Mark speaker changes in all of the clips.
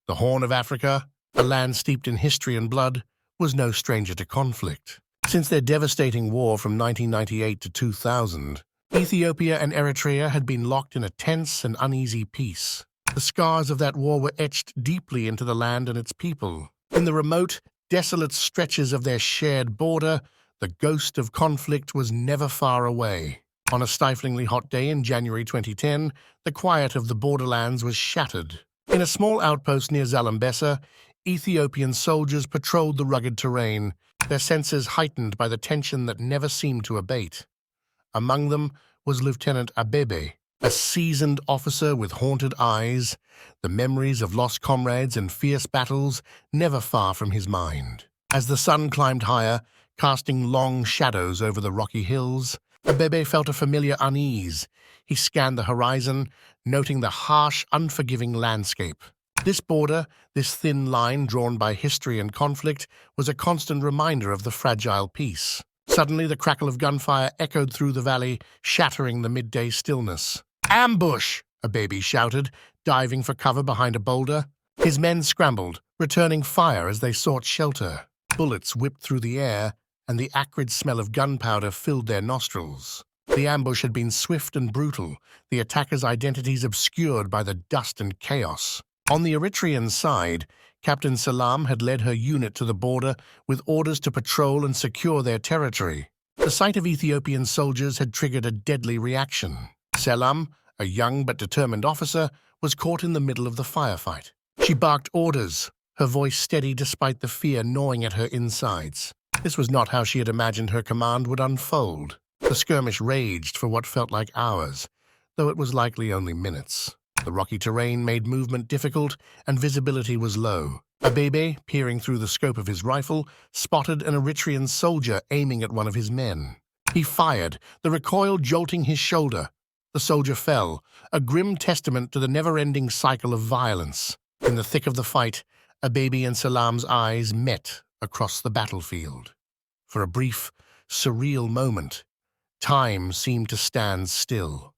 Speaker 1: The Horn of Africa, a land steeped in history and blood, was no stranger to conflict. Since their devastating war from 1998 to 2000, Ethiopia and Eritrea had been locked in a tense and uneasy peace. The scars of that war were etched deeply into the land and its people. In the remote, desolate stretches of their shared border, the ghost of conflict was never far away. On a stiflingly hot day in January 2010, the quiet of the borderlands was shattered. In a small outpost near Zalambesa, Ethiopian soldiers patrolled the rugged terrain, their senses heightened by the tension that never seemed to abate. Among them was Lieutenant Abebe, a seasoned officer with haunted eyes, the memories of lost comrades and fierce battles never far from his mind. As the sun climbed higher, casting long shadows over the rocky hills, Abebe felt a familiar unease. He scanned the horizon, noting the harsh, unforgiving landscape. This border, this thin line drawn by history and conflict, was a constant reminder of the fragile peace. Suddenly, the crackle of gunfire echoed through the valley, shattering the midday stillness. "Ambush!" Abebe shouted, diving for cover behind a boulder. His men scrambled, returning fire as they sought shelter. Bullets whipped through the air, and the acrid smell of gunpowder filled their nostrils. The ambush had been swift and brutal, the attackers' identities obscured by the dust and chaos. On the Eritrean side, Captain Salam had led her unit to the border with orders to patrol and secure their territory. The sight of Ethiopian soldiers had triggered a deadly reaction. Salam, a young but determined officer, was caught in the middle of the firefight. She barked orders, her voice steady despite the fear gnawing at her insides. This was not how she had imagined her command would unfold. The skirmish raged for what felt like hours, though it was likely only minutes. The rocky terrain made movement difficult, and visibility was low. Abebe, peering through the scope of his rifle, spotted an Eritrean soldier aiming at one of his men. He fired, the recoil jolting his shoulder. The soldier fell, a grim testament to the never-ending cycle of violence. In the thick of the fight, Abebe and Salam's eyes met across the battlefield. For a brief, surreal moment, time seemed to stand still.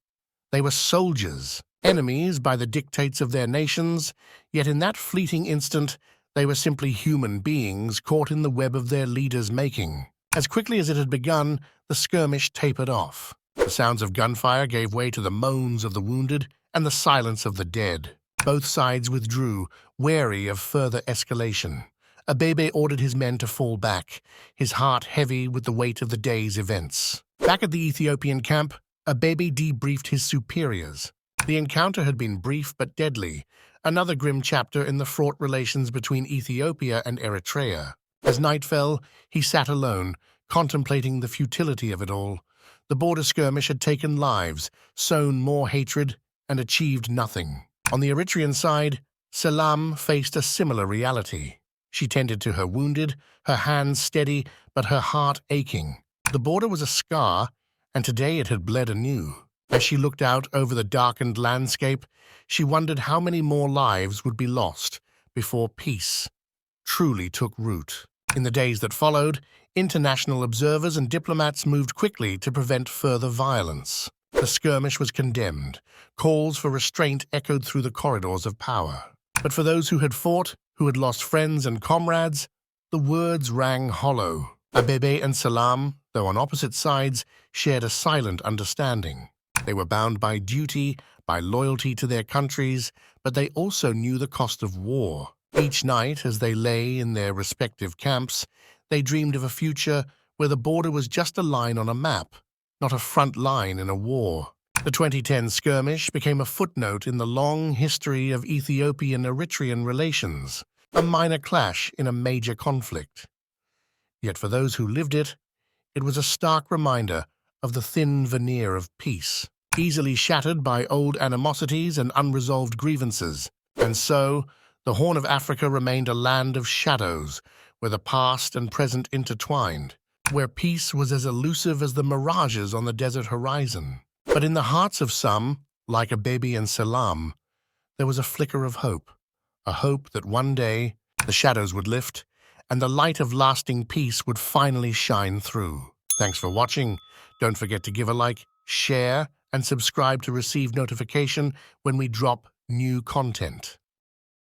Speaker 1: They were soldiers, enemies by the dictates of their nations, yet in that fleeting instant, they were simply human beings caught in the web of their leaders' making. As quickly as it had begun, the skirmish tapered off. The sounds of gunfire gave way to the moans of the wounded and the silence of the dead. Both sides withdrew, wary of further escalation. Abebe ordered his men to fall back, his heart heavy with the weight of the day's events. Back at the Ethiopian camp, Abebe debriefed his superiors. The encounter had been brief but deadly, another grim chapter in the fraught relations between Ethiopia and Eritrea. As night fell, he sat alone, contemplating the futility of it all. The border skirmish had taken lives, sown more hatred, and achieved nothing. On the Eritrean side, Salam faced a similar reality. She tended to her wounded, her hands steady, but her heart aching. The border was a scar, and today it had bled anew. As she looked out over the darkened landscape, she wondered how many more lives would be lost before peace truly took root. In the days that followed, international observers and diplomats moved quickly to prevent further violence. The skirmish was condemned. Calls for restraint echoed through the corridors of power. But for those who had fought, who had lost friends and comrades, the words rang hollow. Abebe and Salam, though on opposite sides, shared a silent understanding. They were bound by duty, by loyalty to their countries, but they also knew the cost of war. Each night, as they lay in their respective camps, they dreamed of a future where the border was just a line on a map, not a front line in a war. The 2010 skirmish became a footnote in the long history of Ethiopian-Eritrean relations, a minor clash in a major conflict. Yet for those who lived it, it was a stark reminder of the thin veneer of peace, easily shattered by old animosities and unresolved grievances. And so, the Horn of Africa remained a land of shadows, where the past and present intertwined, where peace was as elusive as the mirages on the desert horizon. But in the hearts of some, like Abebe and Salam, there was a flicker of hope, a hope that one day the shadows would lift and the light of lasting peace would finally shine through. Thanks for watching. Don't forget to give a like, share, and subscribe to receive notification when we drop new content.